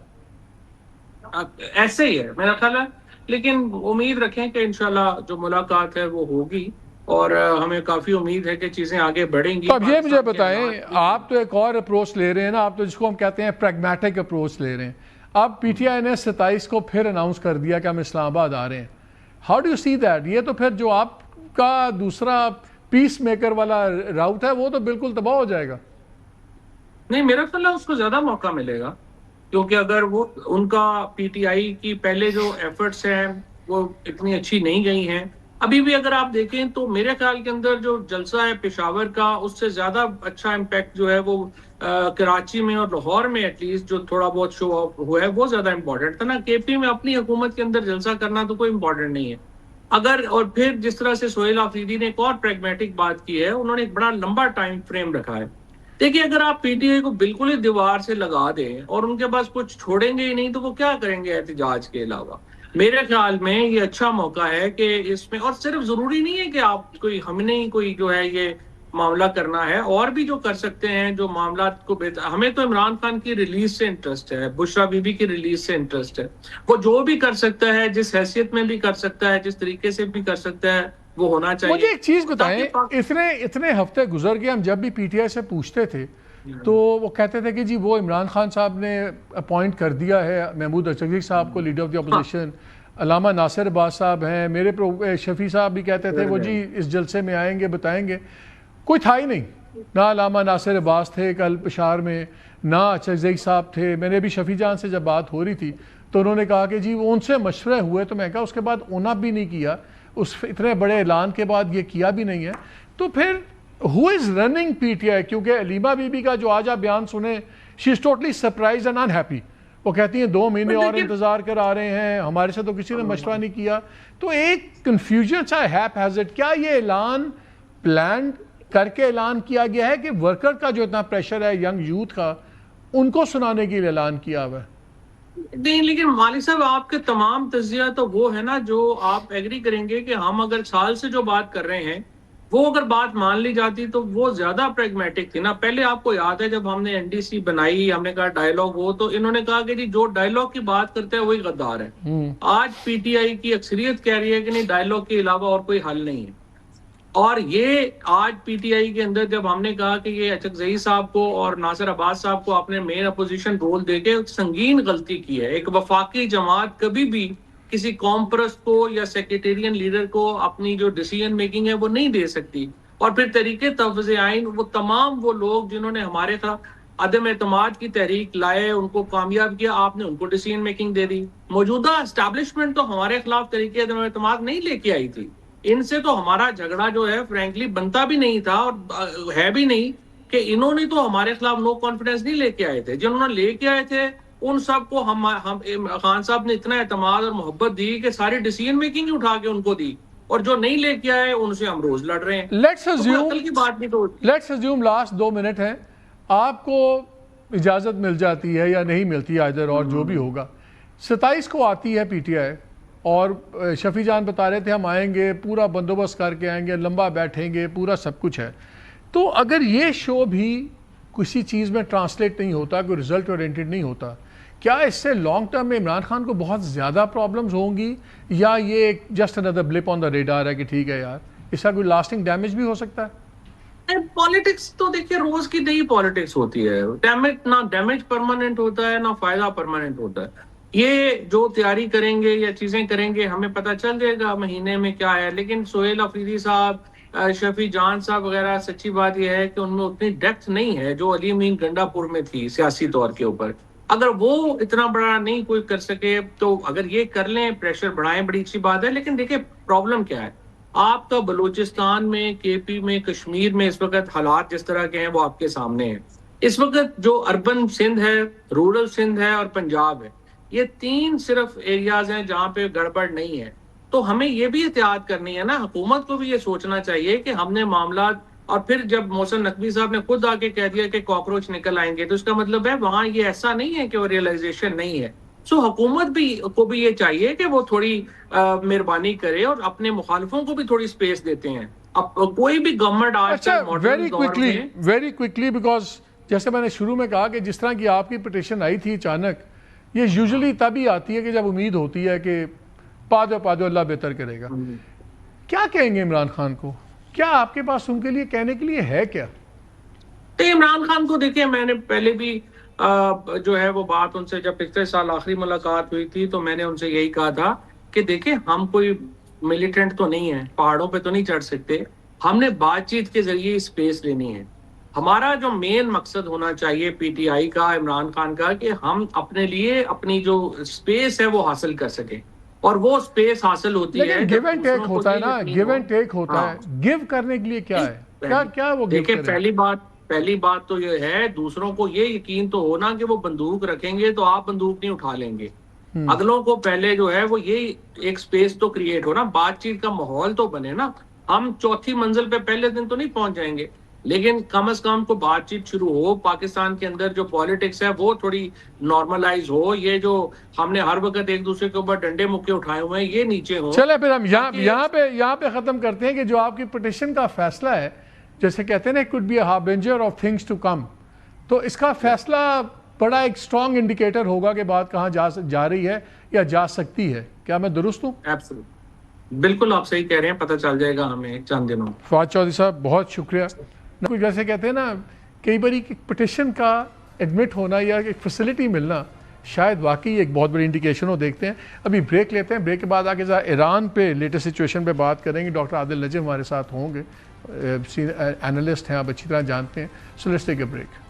ایسے ہی ہے میرا خیال ہے, لیکن امید رکھیں کہ انشاءاللہ جو ملاقات ہے وہ ہوگی, اور ہمیں کافی امید ہے کہ چیزیں آگے بڑھیں گی. تو اب یہ مجھے بتائیں, آپ تو ایک اور اپروچ لے رہے ہیں نا, آپ تو جس کو ہم کہتے ہیں پریگمیٹک اپروچ لے رہے ہیں. اب پی ٹی آئی نے 27 کو پھر اناؤنس کر دیا کہ ہم اسلام آباد آ رہے ہیں. How do you see that? یہ تو پھر جو آپ کا دوسرا پیس میکر والا راؤٹ ہے وہ تو بالکل تباہ ہو جائے گا. نہیں, میرا خیال ہے اس کو زیادہ موقع ملے گا, کیونکہ اگر وہ ان کا پی ٹی آئی کی پہلے جو ایفرٹس ہیں وہ اتنی اچھی نہیں گئی ہیں. ابھی بھی اگر آپ دیکھیں تو میرے خیال کے اندر جو جلسہ ہے پشاور کا, اس سے زیادہ اچھا امپیکٹ جو ہے وہ کراچی میں اور لاہور میں ایٹ لیسٹ جو تھوڑا بہت شو آف ہوا ہے وہ زیادہ امپورٹنٹ تھا نا. کے پی میں اپنی حکومت کے اندر جلسہ کرنا تو کوئی امپورٹنٹ نہیں ہے. اگر اور پھر جس طرح سے سہیل آفریدی نے ایک اور پریگمیٹک بات کی ہے, انہوں نے ایک بڑا لمبا ٹائم فریم رکھا ہے. دیکھیں اگر آپ پی ٹی آئی کو بالکل ہی دیوار سے لگا دیں اور ان کے پاس کچھ چھوڑیں گے ہی نہیں تو وہ کیا کریں گے احتجاج کے علاوہ. میرے خیال میں یہ اچھا موقع ہے کہ اس میں, اور صرف ضروری نہیں ہے کہ آپ کوئی ہم نے ہی کوئی جو ہے یہ معاملہ کرنا ہے, اور بھی جو کر سکتے ہیں جو معاملات کو بہتر. ہمیں تو عمران خان کی ریلیز سے انٹرسٹ ہے, بشرا بی بی کی ریلیز سے انٹرسٹ ہے. وہ جو بھی کر سکتا ہے, جس حیثیت میں بھی کر سکتا ہے, جس طریقے سے بھی کر سکتا ہے, وہ ہونا چاہیے. مجھے ایک چیز بتائیں, اتنے ہفتے گزر گئے, ہم جب بھی پی ٹی آئی سے پوچھتے تھے تو وہ کہتے تھے کہ جی وہ عمران خان صاحب نے اپوائنٹ کر دیا ہے محمود اچغزئی صاحب کو لیڈر آف دی اپوزیشن, علامہ ناصر عباس صاحب ہیں, میرے شفیع صاحب بھی کہتے تھے وہ جی اس جلسے میں آئیں گے بتائیں گے. کوئی تھا ہی نہیں, نہ علامہ ناصر عباس تھے کل پشاور میں, نہ اچغزئی صاحب تھے. میں نے بھی شفیع جان سے جب بات ہو رہی تھی تو انہوں نے کہا کہ جی وہ ان سے مشورے ہوئے, تو میں کہا اس کے بعد اونا بھی نہیں کیا, اس اتنے بڑے اعلان کے بعد یہ کیا بھی نہیں ہے. تو پھر who is running P T I? کیونکہ علیمہ بی بی کا جو آج آپ بیان سنیں, she is totally surprised and unhappy. وہ کہتی ہیں 2 مہینے اور انتظار کرا رہے ہیں, ہمارے سے تو کسی نے مشورہ نہیں کیا. تو ایک کنفیوژن سا ہیپ ہیزٹ. کیا یہ اعلان پلانڈ کر کے اعلان کیا گیا ہے کہ ورکر کا جو اتنا پریشر ہے ینگ یوتھ کا, ان کو سنانے کے لیے اعلان کیا ہوا ہے؟ نہیں, لیکن مالک صاحب آپ کے تمام تجزیہ تو وہ ہے نا جو آپ ایگری کریں گے کہ ہم اگر سال سے جو بات کر رہے ہیں وہ اگر بات مان لی جاتی تو وہ زیادہ پریگمیٹک تھی نا. پہلے آپ کو یاد ہے جب ہم نے این ڈی سی بنائی, ہم نے کہا ڈائیلاگ ہو, تو انہوں نے کہا کہ جی جو ڈائیلاگ کی بات کرتے ہیں وہی غدار ہے. آج پی ٹی آئی کی اکثریت کہہ رہی ہے کہ نہیں, ڈائیلاگ کے علاوہ اور کوئی حل نہیں ہے. اور یہ آج پی ٹی آئی کے اندر جب ہم نے کہا کہ یہ اچغزئی صاحب کو اور ناصر عباس صاحب کو اپنے مین اپوزیشن رول دے کے سنگین غلطی کی ہے. ایک وفاقی جماعت کبھی بھی کسی قوم پرست کو یا سیکریٹرین لیڈر کو اپنی جو ڈیسیژن میکنگ ہے وہ نہیں دے سکتی. اور پھر طریقے تحفظ آئین, وہ تمام وہ لوگ جنہوں نے ہمارے عدم اعتماد کی تحریک لائے, ان کو کامیاب کیا, آپ نے ان کو ڈیسیژن میکنگ دے دی. موجودہ اسٹیبلشمنٹ تو ہمارے خلاف طریقے عدم اعتماد نہیں لے کے آئی تھی. ان سے تو ہمارا جھگڑا جو ہے فرینکلی بنتا بھی نہیں تھا, اور ہے بھی نہیں کہ انہوں نے تو ہمارے خلاف نو کانفیڈنس نہیں لے کے آئے تھے. جنہوں نے لے کے آئے تھے ان سب کو ہم خان صاحب نے اتنا اعتماد اور محبت دی کہ ساری ڈیسیژن میکنگ اٹھا کے ان کو دی. اور جو نہیں لے کے آئے ان سے ہم روز لڑ رہے ہیں. لیٹس تو کوئی عقل کی بات نہیں. تو لیٹس ازیوم لاسٹ 2 منٹ ہیں, آپ کو اجازت مل جاتی ہے یا نہیں ملتی ادھر, اور جو بھی ہوگا 27 کو آتی ہے پی ٹی آئی, اور شفیع جان بتا رہے تھے ہم آئیں گے, پورا بندوبست کر کے آئیں گے, لمبا بیٹھیں گے, پورا سب کچھ ہے. تو اگر یہ شو بھی کسی چیز میں ٹرانسلیٹ نہیں ہوتا, کوئی رزلٹ اورینٹڈ نہیں ہوتا, کیا اس سے لانگ ٹرم میں عمران خان کو بہت زیادہ پرابلمز ہوں گی, یا یہ ایک جسٹ انادر بلپ آن دا ریڈار ہے کہ ٹھیک ہے یار, اس کا کوئی لاسٹنگ ڈیمیج بھی ہو سکتا ہے؟ پالیٹکس تو دیکھیے روز کی نئی پالیٹکس ہوتی ہے. نہ ڈیمیج پرماننٹ ہوتا ہے, نہ فائدہ پرماننٹ ہوتا ہے. یہ جو تیاری کریں گے یا چیزیں کریں گے ہمیں پتہ چل جائے گا مہینے میں کیا ہے. لیکن سہیل افریدی صاحب, شفیع جان صاحب وغیرہ, سچی بات یہ ہے کہ ان میں اتنی ڈیپتھ نہیں ہے جو علی امین گنڈا پور میں تھی سیاسی طور کے اوپر. اگر وہ اتنا بڑا نہیں کوئی کر سکے تو اگر یہ کر لیں, پریشر بڑھائیں, بڑی اچھی بات ہے. لیکن دیکھیں پرابلم کیا ہے, آپ کا بلوچستان میں, کے پی میں, کشمیر میں اس وقت حالات جس طرح کے ہیں وہ آپ کے سامنے ہیں. اس وقت جو اربن سندھ ہے, رورل سندھ ہے اور پنجاب ہے, یہ 3 صرف ایریاز ہیں جہاں پہ گڑبڑ نہیں ہے. تو ہمیں یہ بھی احتیاط کرنی ہے نا, حکومت کو بھی یہ سوچنا چاہیے کہ ہم نے معاملات, اور پھر جب محسن نقوی صاحب نے خود آ کے کہہ دیا کہ کاکروچ نکل آئیں گے, تو اس کا مطلب ہے وہاں یہ ایسا نہیں ہے کہ وہ ریئلائزیشن نہیں ہے. سو حکومت کو بھی یہ چاہیے کہ وہ تھوڑی مہربانی کرے اور اپنے مخالفوں کو بھی تھوڑی سپیس دیتے ہیں. اب کوئی بھی گورنمنٹ آج ویری کوئکلی بیکاز جیسے میں نے شروع میں کہا کہ جس طرح کی آپ کی پٹیشن آئی تھی اچانک, یہ یوزلی تبھی آتی ہے کہ جب امید ہوتی ہے کہ پا دو اللہ بہتر کرے گا. کیا کہیں گے عمران خان کو, کیا آپ کے پاس ان کے لیے کہنے کے لیے ہے کیا؟ عمران خان کو دیکھیں, میں نے پہلے بھی جو ہے وہ بات ان سے, جب پچھلے سال آخری ملاقات ہوئی تھی تو میں نے ان سے یہی کہا تھا کہ دیکھیں ہم کوئی ملیٹنٹ تو نہیں ہیں, پہاڑوں پہ تو نہیں چڑھ سکتے, ہم نے بات چیت کے ذریعے اسپیس لینی ہے. ہمارا جو مین مقصد ہونا چاہیے پی ٹی آئی کا, عمران خان کا, کہ ہم اپنے لیے اپنی جو اسپیس ہے وہ حاصل کر سکیں, اور وہ اسپیس حاصل ہوتی ہے گیو اینڈ ٹیک ہوتا ہے نا, گیو اینڈ ٹیک ہوتا ہے. گیو کرنے کے لیے کیا ہے, کیا وہ دیکھیں پہلی بات تو یہ ہے, دوسروں کو یہ یقین تو ہونا کہ وہ بندوق رکھیں گے تو آپ بندوق نہیں اٹھا لیں گے. اگلوں کو پہلے جو ہے وہ یہ ایک سپیس تو کریٹ ہو نا, بات چیت کا ماحول تو بنے نا. ہم 4تھی منزل پہ پہلے دن تو نہیں پہنچ جائیں گے, لیکن کم از کم کو بات چیت شروع ہو. پاکستان کے اندر جو پالیٹکس ہے وہ تھوڑی نارملائز ہو. یہ جو ہم نے ہر وقت ایک دوسرے کے اوپر ڈنڈے مکے اٹھائے ہوئے ہیں یہ نیچے ہوں. چلے پھر ہم یہاں پہ ختم کرتے ہیں کہ جو آپ کی پٹیشن کا فیصلہ ہے, جیسے کہتے ہیں نا, could be a harbinger of things to come, تو اس کا فیصلہ بڑا ایک اسٹرانگ انڈیکیٹر ہوگا کہ بات کہاں جا رہی ہے یا جا سکتی ہے. کیا میں درست ہوں؟ بالکل آپ صحیح کہہ رہے ہیں, پتہ چل جائے گا ہمیں چند دنوں. فواد چودھری صاحب بہت شکریہ. جیسے کہتے ہیں نا, کئی باری پٹیشن کا ایڈمٹ ہونا یا ایک فیسلٹی ملنا شاید واقعی ایک بہت بڑی انڈیکیشن ہو. دیکھتے ہیں, ابھی بریک لیتے ہیں, بریک کے بعد آگے ایران پہ لیٹسٹ سچویشن پہ بات کریں گے. ڈاکٹر عادل نجم ہمارے ساتھ ہوں گے, اینالسٹ ہیں, آپ اچھی طرح جانتے ہیں. So let's take a break.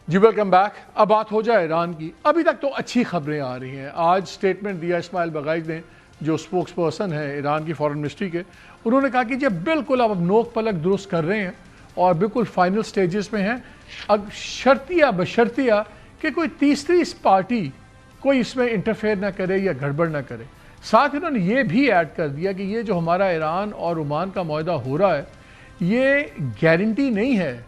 جی ویلکم بیک. اب بات ہو جائے ایران کی. ابھی تک تو اچھی خبریں آ رہی ہیں. آج سٹیٹمنٹ دیا اسماعیل بغائی نے, جو سپوکس پرسن ہے ایران کی فارن منسٹری کے. انہوں نے کہا کہ جب بالکل اب نوک پلک درست کر رہے ہیں اور بالکل فائنل سٹیجز میں ہیں, اب بشرطیہ کہ کوئی تیسری پارٹی کوئی اس میں انٹرفیئر نہ کرے یا گڑبڑ نہ کرے. ساتھ انہوں نے یہ بھی ایڈ کر دیا کہ یہ جو ہمارا ایران اور عمان کا معاہدہ ہو رہا ہے یہ گارنٹی نہیں ہے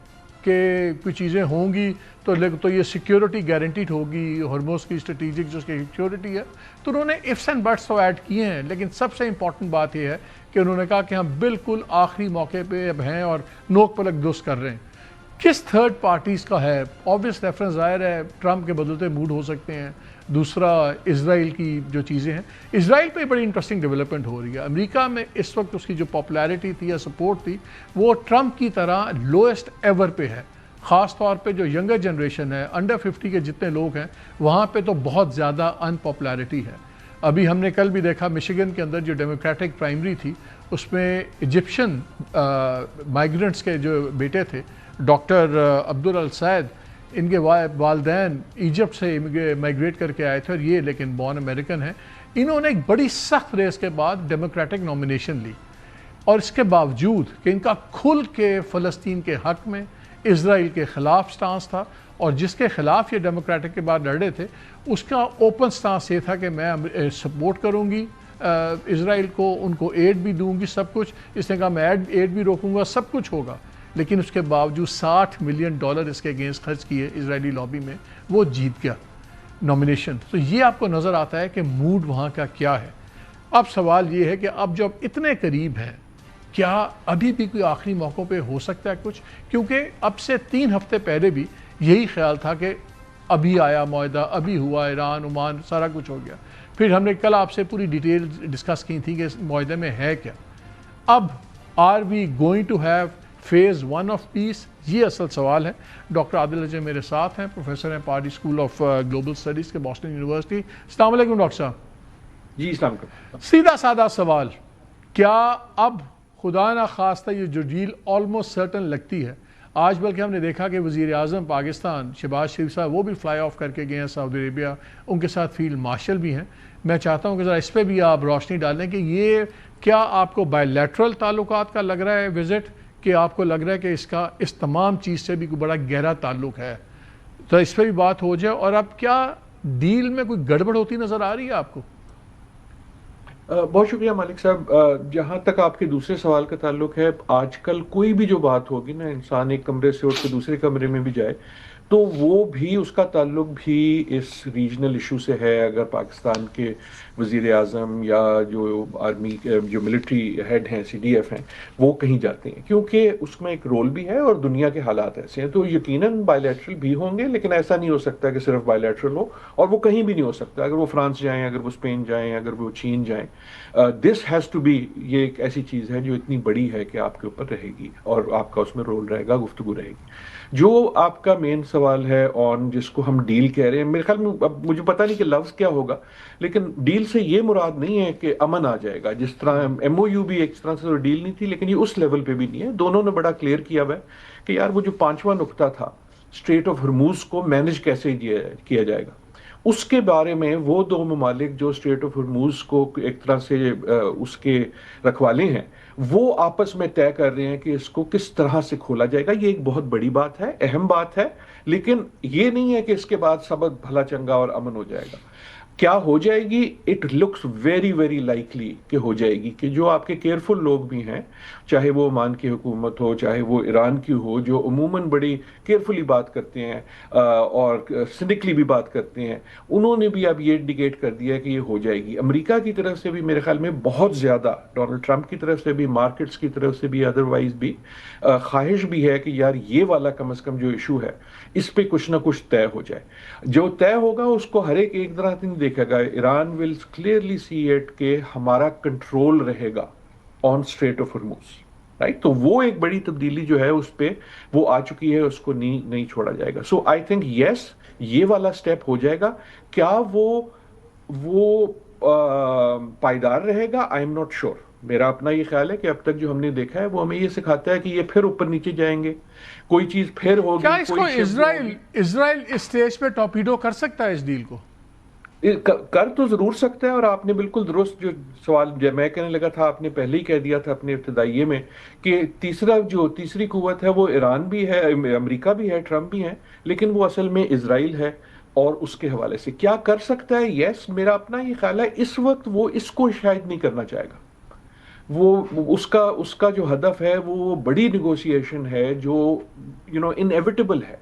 کہ کچھ چیزیں ہوں گی تو یہ سیکیورٹی گارنٹیڈ ہوگی, ہرموز کی اسٹریٹجک جو اس کی سیکیورٹی ہے. تو انہوں نے ifs اینڈ بٹس تو ایڈ کیے ہیں, لیکن سب سے امپورٹنٹ بات یہ ہے کہ انہوں نے کہا کہ ہم بالکل آخری موقع پہ اب ہیں اور نوک پلک درست کر رہے ہیں. کس تھرڈ پارٹیز کا ہے؟ آبویس ریفرنس ظاہر ہے ٹرمپ کے بدلتے موڈ ہو سکتے ہیں. دوسرا اسرائیل کی جو چیزیں ہیں, اسرائیل پہ بڑی انٹرسٹنگ ڈیولپمنٹ ہو رہی ہے. امریکہ میں اس وقت اس کی جو پاپولیرٹی تھی یا سپورٹ تھی وہ ٹرمپ کی طرح لوئسٹ ایور پہ ہے. خاص طور پہ جو ینگر جنریشن ہے, انڈر 50 کے جتنے لوگ ہیں, وہاں پہ تو بہت زیادہ ان پاپولیرٹی ہے. ابھی ہم نے کل بھی دیکھا مشیگن کے اندر جو ڈیموکریٹک پرائمری تھی اس میں ایجپشن مائیگرنٹس کے جو بیٹے تھے, ڈاکٹر عبدالسعید, ان کے والدین ایجپٹ سے مائیگریٹ کر کے آئے تھے اور یہ لیکن بورن امریکن ہیں. انہوں نے ایک بڑی سخت ریس کے بعد ڈیموکریٹک نامینیشن لی. اور اس کے باوجود کہ ان کا کھل کے فلسطین کے حق میں اسرائیل کے خلاف سٹانس تھا، اور جس کے خلاف یہ ڈیموکریٹک کے بعد لڑ رہے تھے اس کا اوپن سٹانس یہ تھا کہ میں سپورٹ کروں گی اسرائیل کو، ان کو ایڈ بھی دوں گی، سب کچھ، اس نے کہا میں ایڈ بھی روکوں گا، سب کچھ ہوگا، لیکن اس کے باوجود $60 ملین اس کے اگینسٹ خرچ کیے اسرائیلی لابی میں، وہ جیت گیا نومینیشن۔ تو یہ آپ کو نظر آتا ہے کہ موڈ وہاں کا کیا ہے۔ اب سوال یہ ہے کہ اب جب اتنے قریب ہیں، کیا ابھی بھی کوئی آخری موقع پہ ہو سکتا ہے کچھ؟ کیونکہ اب سے 3 ہفتے پہلے بھی یہی خیال تھا کہ ابھی آیا معاہدہ، ابھی ہوا، ایران، عمان، سارا کچھ ہو گیا۔ پھر ہم نے کل آپ سے پوری ڈیٹیل ڈسکس کی تھی کہ اس معاہدے میں ہے کیا۔ اب are we going to have phase 1 of peace? یہ اصل سوال ہے۔ ڈاکٹر عادل اجے میرے ساتھ ہیں، پروفیسر ہیں party school of global studies کے بوسٹن یونیورسٹی۔ السلام علیکم ڈاکٹر صاحب۔ جی السلام علیکم۔ سیدھا سادہ سوال، کیا اب خدا نہ خواستہ یہ جو ڈیل آلموسٹ سرٹن لگتی ہے؟ آج بلکہ ہم نے دیکھا کہ وزیر اعظم پاکستان شہباز شریف صاحب وہ بھی فلائی آف کر کے گئے ہیں سعودی عربیہ، ان کے ساتھ فیلڈ مارشل بھی ہیں۔ میں چاہتا ہوں کہ ذرا اس پہ بھی آپ روشنی ڈالیں کہ یہ کیا آپ کو بائی لیٹرل تعلقات کا لگ رہا ہے وزٹ، کہ آپ کو لگ رہا ہے کہ اس تمام چیز سے بھی کوئی بڑا گہرا تعلق ہے؟ تو اس پہ بھی بات ہو جائے، اور اب کیا ڈیل میں کوئی گڑبڑ ہوتی نظر آ رہی ہے آپ کو؟ بہت شکریہ مالک صاحب۔ جہاں تک آپ کے دوسرے سوال کا تعلق ہے، آج کل کوئی بھی جو بات ہوگی نا، انسان ایک کمرے سے اٹھ کے دوسرے کمرے میں بھی جائے تو وہ بھی اس کا تعلق بھی اس ریجنل ایشو سے ہے۔ اگر پاکستان کے وزیر اعظم یا جو آرمی جو ملٹری ہیڈ ہیں، CDF ہیں، وہ کہیں جاتے ہیں، کیونکہ اس میں ایک رول بھی ہے اور دنیا کے حالات ایسے ہیں، تو یقیناً بائی لیٹرل بھی ہوں گے، لیکن ایسا نہیں ہو سکتا کہ صرف بائی لیٹرل ہو، اور وہ کہیں بھی نہیں ہو سکتا۔ اگر وہ فرانس جائیں، اگر وہ اسپین جائیں، اگر وہ چین جائیں، دس ہیز ٹو بی، یہ ایک ایسی چیز ہے جو اتنی بڑی ہے کہ آپ کے اوپر رہے گی اور آپ کا اس میں رول رہے گا، گفتگو رہے گی۔ جو آپ کا مین سوال ہے آن جس کو ہم ڈیل کہہ رہے ہیں، میرے خیال میں اب مجھے پتہ نہیں کہ لفظ کیا ہوگا، لیکن ڈیل سے یہ مراد نہیں ہے کہ امن آ جائے گا۔ جس طرح MOU بھی ایک طرح سے تو ڈیل نہیں تھی، لیکن یہ اس لیول پہ بھی نہیں ہے۔ دونوں نے بڑا کلیئر کیا ہوا ہے کہ یار وہ جو 5واں نقطہ تھا، اسٹریٹ آف ہرموز کو مینج کیسے کیا جائے گا، اس کے بارے میں وہ دو ممالک جو اسٹریٹ آف ہرموز کو ایک طرح سے اس کے رکھوالے ہیں، وہ آپس میں طے کر رہے ہیں کہ اس کو کس طرح سے کھولا جائے گا۔ یہ ایک بہت بڑی بات ہے، اہم بات ہے، لیکن یہ نہیں ہے کہ اس کے بعد سب بھلا چنگا اور امن ہو جائے گا۔ کیا ہو جائے گی؟ It looks very very likely کہ ہو جائے گی، کہ جو آپ کے کیئرفل لوگ بھی ہیں، چاہے وہ عمان کی حکومت ہو، چاہے وہ ایران کی ہو، جو عموماً بڑی کیئرفلی بات کرتے ہیں اور سنکلی بھی بات کرتے ہیں، انہوں نے بھی اب یہ انڈیکیٹ کر دیا ہے کہ یہ ہو جائے گی۔ امریکہ کی طرف سے بھی میرے خیال میں بہت زیادہ، ڈونلڈ ٹرمپ کی طرف سے بھی، مارکیٹس کی طرف سے بھی، ادروائز بھی خواہش بھی ہے کہ یار یہ والا کم از کم جو ایشو ہے اس پہ کچھ نہ کچھ طے ہو جائے۔ جو طے ہوگا اس کو ہر ایک طرح نہیں دیکھے گا۔ Iran will clearly see it کہ ہمارا کنٹرول رہے گا on strait of Hormuz, right? تو وہ ایک بڑی تبدیلی جو ہے اس پہ وہ آ چکی ہے، اس کو نہیں چھوڑا جائے گا۔ سو آئی تھنک یس، یہ والا سٹیپ ہو جائے گا۔ کیا وہ پائیدار رہے گا؟ I am not sure. میرا اپنا یہ خیال ہے کہ اب تک جو ہم نے دیکھا ہے وہ ہمیں یہ سکھاتا ہے کہ یہ پھر اوپر نیچے جائیں گے، کوئی چیز پھر ہوگی۔ کیا اس کو اسرائیل اس سٹیج پہ ٹارپیڈو کر سکتا ہے اس ڈیل کو؟ کر تو ضرور سکتا ہے، اور آپ نے بالکل درست جو سوال میں کہنے لگا تھا، آپ نے پہلے ہی کہہ دیا تھا اپنے ابتدائیے میں کہ تیسری قوت ہے وہ ایران بھی ہے، امریکہ بھی ہے، ٹرمپ بھی ہے، لیکن وہ اصل میں اسرائیل ہے۔ اور اس کے حوالے سے کیا کر سکتا ہے؟ یس، میرا اپنا یہ خیال ہے اس وقت وہ اس کو شاید نہیں کرنا چاہے گا۔ وہ اس کا جو ہدف ہے وہ بڑی نیگوسیشن ہے جو انیویٹیبل ہے،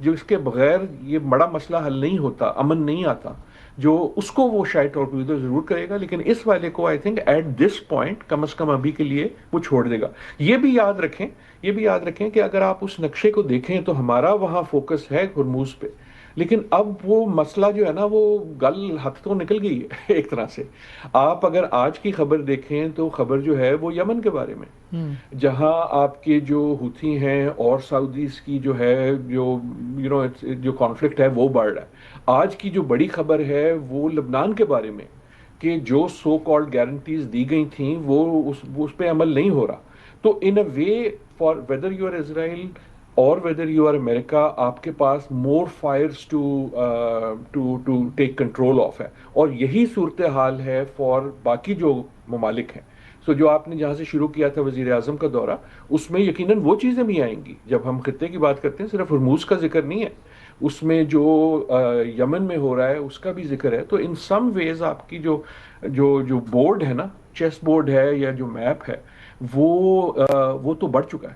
جو اس کے بغیر یہ بڑا مسئلہ حل نہیں ہوتا، امن نہیں آتا، جو اس کو وہ شاید ٹارپیڈو ضرور کرے گا، لیکن اس والے کو I think at this point کم از کم ابھی کے لیے وہ چھوڑ دے گا۔ یہ بھی یاد رکھیں کہ اگر آپ اس نقشے کو دیکھیں تو ہمارا وہاں فوکس ہے ہرموز پہ، لیکن اب وہ مسئلہ جو ہے نا وہ گل ہاتھ تو نکل گئی ہے ایک طرح سے۔ آپ اگر آج کی خبر دیکھیں تو خبر جو ہے وہ یمن کے بارے میں، جہاں آپ کے جو ہوتی ہیں اور سعودیز کی جو ہے جو کانفلکٹ ہے وہ بڑھ رہا ہے۔ آج کی جو بڑی خبر ہے وہ لبنان کے بارے میں، کہ جو سو کالڈ گارنٹیز دی گئی تھیں وہ اس پہ عمل نہیں ہو رہا۔ تو ان اے وے فار ویدر یو آر اسرائیل اور ویدر یو آر امریکہ، آپ کے پاس more fires to take control of ہے، اور یہی صورتحال ہے فار باقی جو ممالک ہیں۔ سو جو آپ نے جہاں سے شروع کیا تھا وزیر اعظم کا دورہ، اس میں یقیناً وہ چیزیں بھی آئیں گی. جب ہم خطے کی بات کرتے ہیں صرف ہرموز کا ذکر نہیں ہے، اس میں جو یمن میں ہو رہا ہے اس کا بھی ذکر ہے. تو ان سم ویز آپ کی جو بورڈ ہے نا، چیس بورڈ ہے یا جو میپ ہے، وہ تو بڑھ چکا ہے.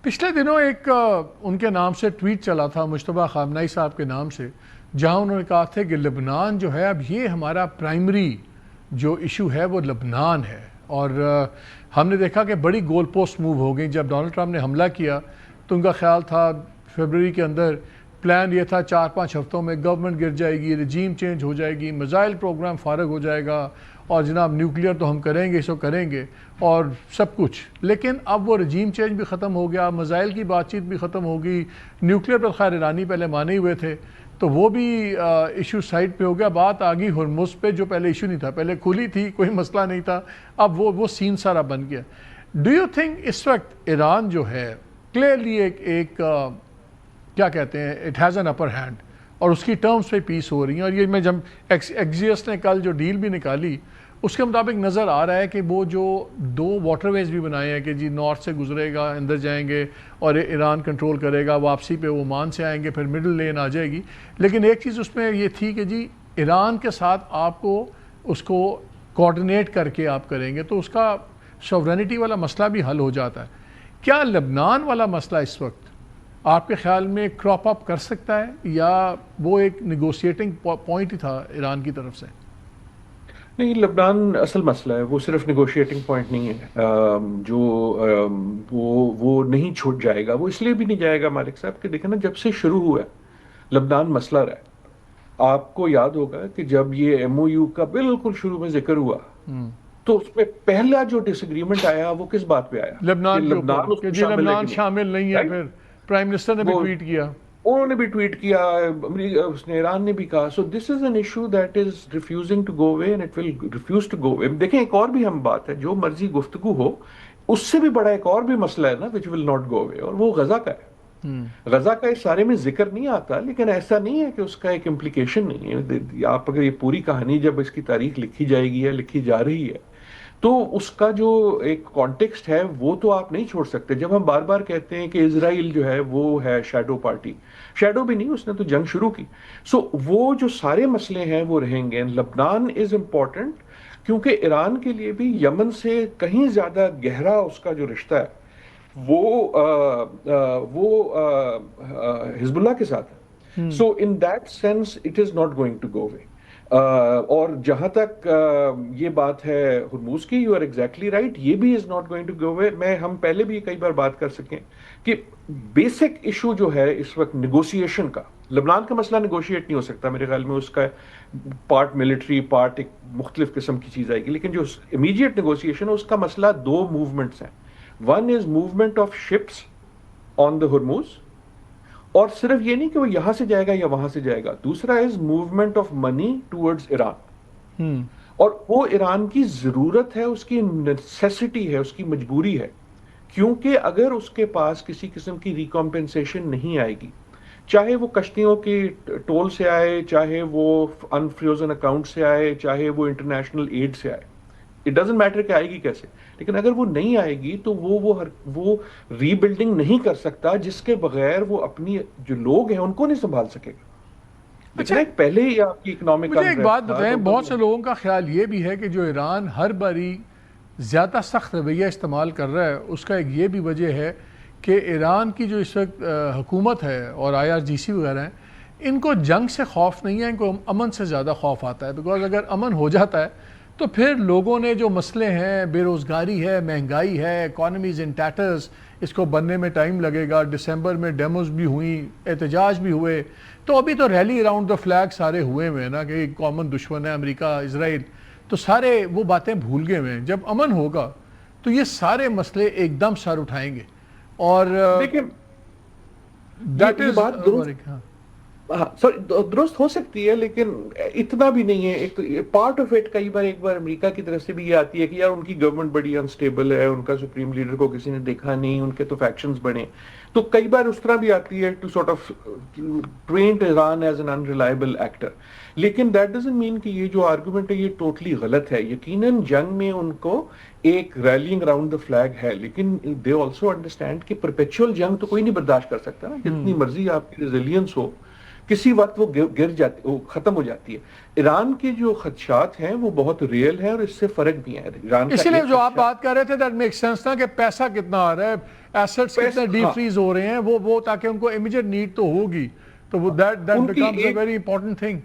پچھلے دنوں ایک ان کے نام سے ٹویٹ چلا تھا مجتبیٰ خامنہئی صاحب کے نام سے، جہاں انہوں نے کہا تھا کہ لبنان جو ہے اب یہ ہمارا پرائمری جو ایشو ہے وہ لبنان ہے. اور ہم نے دیکھا کہ بڑی گول پوسٹ موو ہو گئی. جب ڈونلڈ ٹرمپ نے حملہ کیا تو ان کا خیال تھا فیبروری کے اندر، پلان یہ تھا 4-5 ہفتوں میں گورنمنٹ گر جائے گی، رجیم چینج ہو جائے گی، میزائل پروگرام فارغ ہو جائے گا، اور جناب نیوکلیئر تو ہم کریں گے، سو کریں گے اور سب کچھ. لیکن اب وہ رجیم چینج بھی ختم ہو گیا، میزائل کی بات چیت بھی ختم ہو گئی. نیوکلیئر پر خیر ایرانی پہلے مانے ہوئے تھے تو وہ بھی ایشو سائڈ پہ ہو گیا. بات آ گئی ہرمز پہ، جو پہلے ایشو نہیں تھا، پہلے کھلی تھی، کوئی مسئلہ نہیں تھا، اب وہ سین سارا بن گیا. ڈو یو تھنک اس وقت ایران جو ہے کلیئرلی ایک کیا کہتے ہیں، it has an upper hand, اور اس کی ٹرمز پہ پیس ہو رہی ہیں؟ اور یہ میں جب ایکزیس نے کل جو ڈیل بھی نکالی اس کے مطابق نظر آ رہا ہے کہ وہ جو 2 واٹر ویز بھی بنائے ہیں کہ جی نارتھ سے گزرے گا، اندر جائیں گے اور ایران کنٹرول کرے گا، واپسی پہ وہ عمان سے آئیں گے، پھر مڈل لین آ جائے گی. لیکن ایک چیز اس میں یہ تھی کہ جی ایران کے ساتھ آپ کو اس کو کوارڈینیٹ کر کے آپ کریں گے تو اس کا سوورینٹی والا مسئلہ بھی حل ہو جاتا ہے. کیا لبنان والا مسئلہ اس وقت آپ کے خیال میں کراپ اپ کر سکتا ہے، یا وہ ایک نیگوشیٹنگ پوائنٹ ہی تھا ایران کی طرف سے؟ نہیں، لبنان اصل مسئلہ ہے، وہ صرف نیگوشیٹنگ پوائنٹ نہیں ہے. وہ نہیں چھوٹ جائے گا. وہ اس لیے بھی نہیں جائے گا مالک صاحب کہ دیکھیں نا، جب سے شروع ہوا ہے لبنان مسئلہ رہا ہے. آپ کو یاد ہوگا کہ جب یہ ایم او یو کا بالکل شروع میں ذکر ہوا تو اس میں پہلا جو ڈس ایگریمنٹ آیا وہ کس بات پہ آیا؟ لبنان شامل نہیں ہے. پھر پرائم منسٹر نے بھی ٹویٹ کیا، انہوں نے بھی ٹویٹ کیا، اس نے ایران نے بھی کہا. So this is an issue that is refusing to go away and it will refuse to go away. دیکھیں ایک اور بھی ہم بات ہے، جو مرضی گفتگو ہو اس سے بھی بڑا ایک اور بھی مسئلہ ہے نا وچ ول ناٹ گو اوے، اور وہ غزہ کا ہے. غزہ کا اس سارے میں ذکر نہیں آتا، لیکن ایسا نہیں ہے کہ اس کا ایک امپلیکیشن نہیں ہے. آپ اگر یہ پوری کہانی جب اس کی تاریخ لکھی جائے گی یا لکھی جا رہی ہے تو اس کا جو ایک کانٹیکسٹ ہے وہ تو آپ نہیں چھوڑ سکتے. جب ہم بار بار کہتے ہیں کہ اسرائیل جو ہے وہ ہے شیڈو پارٹی، شیڈو بھی نہیں، اس نے تو جنگ شروع کی. سو وہ جو سارے مسئلے ہیں وہ رہیں گے. لبنان از امپورٹنٹ کیونکہ ایران کے لیے بھی یمن سے کہیں زیادہ گہرا اس کا جو رشتہ ہے وہ حزب اللہ کے ساتھ ہے. So in that sense it is not going to go away. اور جہاں تک یہ بات ہے ہرموز کی، یو آر ایگزیکٹلی رائٹ، یہ بھی is not going to go away. ہم پہلے بھی کئی بار بات کر سکیں کہ بیسک ایشو جو ہے اس وقت نیگوشیشن کا، لبنان کا مسئلہ نیگوشیٹ نہیں ہو سکتا میرے خیال میں. اس کا پارٹ ملٹری، پارٹ ایک مختلف قسم کی چیز آئے گی. لیکن جو امیڈیٹ نیگوشیشن ہے اس کا مسئلہ 2 موومنٹس ہیں. One is movement of ships on the Hormuz, اور صرف یہ نہیں کہ وہ یہاں سے جائے گا یا وہاں سے جائے گا. دوسرا از movement of money towards Iran, اور وہ ایران کی ضرورت ہے، اس کی نیسیسٹی ہے، اس کی مجبوری ہے. کیونکہ اگر اس کے پاس کسی قسم کی ریکمپنسیشن نہیں آئے گی، چاہے وہ کشتیوں کی ٹول سے آئے، چاہے وہ انفروزن اکاؤنٹ سے آئے، چاہے وہ انٹرنیشنل ایڈ سے آئے، اٹ ڈزنٹ میٹر کہ آئے گی کیسے، لیکن اگر وہ نہیں آئے گی تو وہ ری بلڈنگ نہیں کر سکتا، جس کے بغیر وہ اپنی جو لوگ ہیں ان کو نہیں سنبھال سکے گا. پہلے ہی آپ کی اکنامک، مجھے ایک بات بتائیں، بہت سے لوگوں کا خیال یہ بھی ہے کہ جو ایران ہر باری زیادہ سخت رویہ استعمال کر رہا ہے، اس کا ایک یہ بھی وجہ ہے کہ ایران کی جو اس وقت حکومت ہے اور IRGC وغیرہ ہیں، ان کو جنگ سے خوف نہیں ہے، ان کو امن سے زیادہ خوف آتا ہے. بیکاز اگر امن ہو جاتا ہے تو پھر لوگوں نے جو مسئلے ہیں، بے روزگاری ہے، مہنگائی ہے، اکانومیز ان ٹیٹرز، اس کو بننے میں ٹائم لگے گا. دسمبر میں ڈیموز بھی ہوئیں، احتجاج بھی ہوئے، تو ابھی تو ریلی اراؤنڈ دا فلیگ سارے ہوئے ہوئے ہیں نا کہ ایک کامن دشمن ہے امریکہ، اسرائیل، تو سارے وہ باتیں بھول گئے ہوئے ہیں. جب امن ہوگا تو یہ سارے مسئلے ایک دم سر اٹھائیں گے. اور درست ہو سکتی ہے لیکن اتنا بھی نہیں ہے. ایک پارٹ آف اٹ ایک بار امریکہ کی طرف سے بھی یہ آتی ہے کہ یار ان کی گورنمنٹ بڑی انسٹیبل ہے، ان کا سپریم لیڈر کو کسی نے دیکھا نہیں، ان کے تو فیکشنز بنے. تو کئی بار اس طرح بھی آتی ہے to sort of paint Iran as an unreliable actor. لیکن دیٹ ڈزنٹ مین کہ یہ جو آرگومنٹ ہے یہ ٹوٹلی غلط ہے. یقیناً جنگ میں ان کو ایک ریلینگ اراؤنڈ دا فلیگ ہے, لیکن دے آلسو انڈرسٹینڈ کہ پرپیچول جنگ تو کوئی نہیں برداشت کر سکتا نا, جتنی مرضی آپ کی ریزیلینس ہو کسی وقت وہ گر جاتی, وہ ختم ہو جاتی ہے. ایران کے جو خدشات ہیں وہ بہت ریئل ہیں اور اس سے فرق بھی ہے. ایران اسی لیے جو آپ بات کر رہے تھے دیٹ میک سینس نا کہ پیسہ کتنا آ رہا ہے, ایسٹس کتنے ڈی فریز ہو رہے ہیں, وہ تاکہ ان کو امیجیٹ نیڈ تو ہوگی, تو وہ that becomes a very important thing.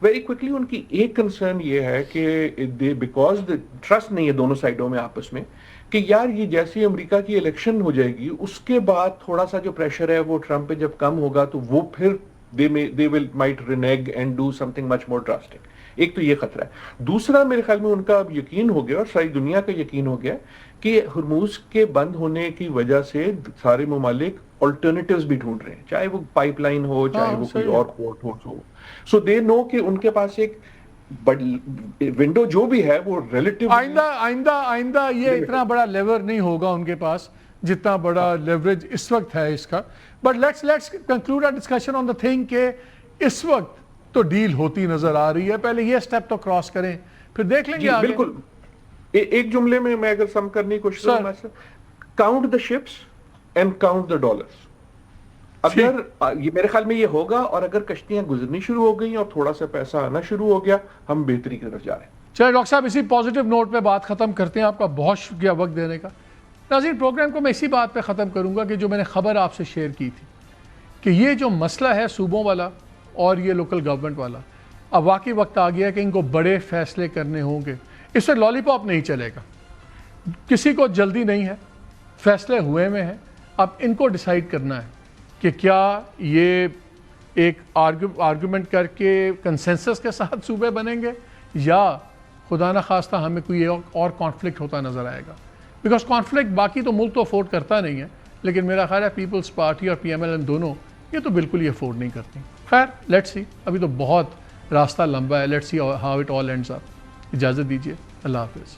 Very quickly ان کی ایک کنسرن یہ ہے کہ بیکاز ٹرسٹ نہیں ہے دونوں سائڈوں میں آپس میں, کہ یار یہ جیسی امریکہ کی الیکشن ہو جائے گی اس کے بعد تھوڑا سا جو پریشر ہے وہ ٹرمپ پہ جب کم ہوگا تو وہ پھر they will might renege and do something much more drastic. ایک تو یہ خطرہ ہے. دوسرا میرے خیال میں ان کا اب یقین ہو گیا اور ساری دنیا کا یقین ہو گیا کہ ہرموز کے بند ہونے کی وجہ سے سارے ممالک آلٹرنیٹیوز بھی ڈھونڈ رہے ہیں, چاہے وہ پائپ لائن ہو, چاہے وہ کوئی اور پورٹ ہو. سو دے نو کہ ان کے پاس ایک ونڈو جو بھی ہے وہ ریلیٹیو آئندہ یہ اتنا بڑا لیور نہیں ہوگا ان کے پاس جتنا بڑا لیوریج اس وقت ہے اس کا. But let's conclude our discussion on the thing کہ اس وقت تو ڈیل ہوتی نظر آ رہی ہے, پہلے یہ سٹیپ تو کراس کریں پھر دیکھ لیں گے آگے. بالکل ایک جملے میں اگر سم کرنے کی کوشش کروں, count the ships and count the dollars. اگر یہ میرے خیال میں یہ ہوگا اور اگر کشتیاں گزرنی شروع ہو گئی اور تھوڑا سا پیسہ آنا شروع ہو گیا, ہم بہتری کی طرف جا رہے ہیں. چلے ڈاکٹر صاحب اسی پازیٹیو نوٹ پہ بات ختم کرتے ہیں. آپ کا بہت شکریہ وقت دینے کا. ناظرین پروگرام کو میں اسی بات پہ ختم کروں گا کہ جو میں نے خبر آپ سے شیئر کی تھی کہ یہ جو مسئلہ ہے صوبوں والا اور یہ لوکل گورنمنٹ والا, اب واقعی وقت آ گیا کہ ان کو بڑے فیصلے کرنے ہوں گے. اس سے لالی پاپ نہیں چلے گا, کسی کو جلدی نہیں ہے, فیصلے ہوئے میں ہیں. اب ان کو ڈیسائیڈ کرنا ہے کہ کیا یہ ایک آرگومنٹ کر کے کنسنسس کے ساتھ صوبے بنیں گے یا خدا نخواستہ ہمیں کوئی اور کانفلکٹ ہوتا نظر آئے گا. بیکاز کانفلکٹ باقی تو ملک تو افورڈ کرتا نہیں ہے, لیکن میرا خیال ہے پیپلز پارٹی اور پی ایم ایل این دونوں یہ تو بالکل ہی افورڈ نہیں کرتی. خیر لیٹس سی, ابھی تو بہت راستہ لمبا ہے. Let's see how it all ends up. اجازت دیجیے, اللہ حافظ.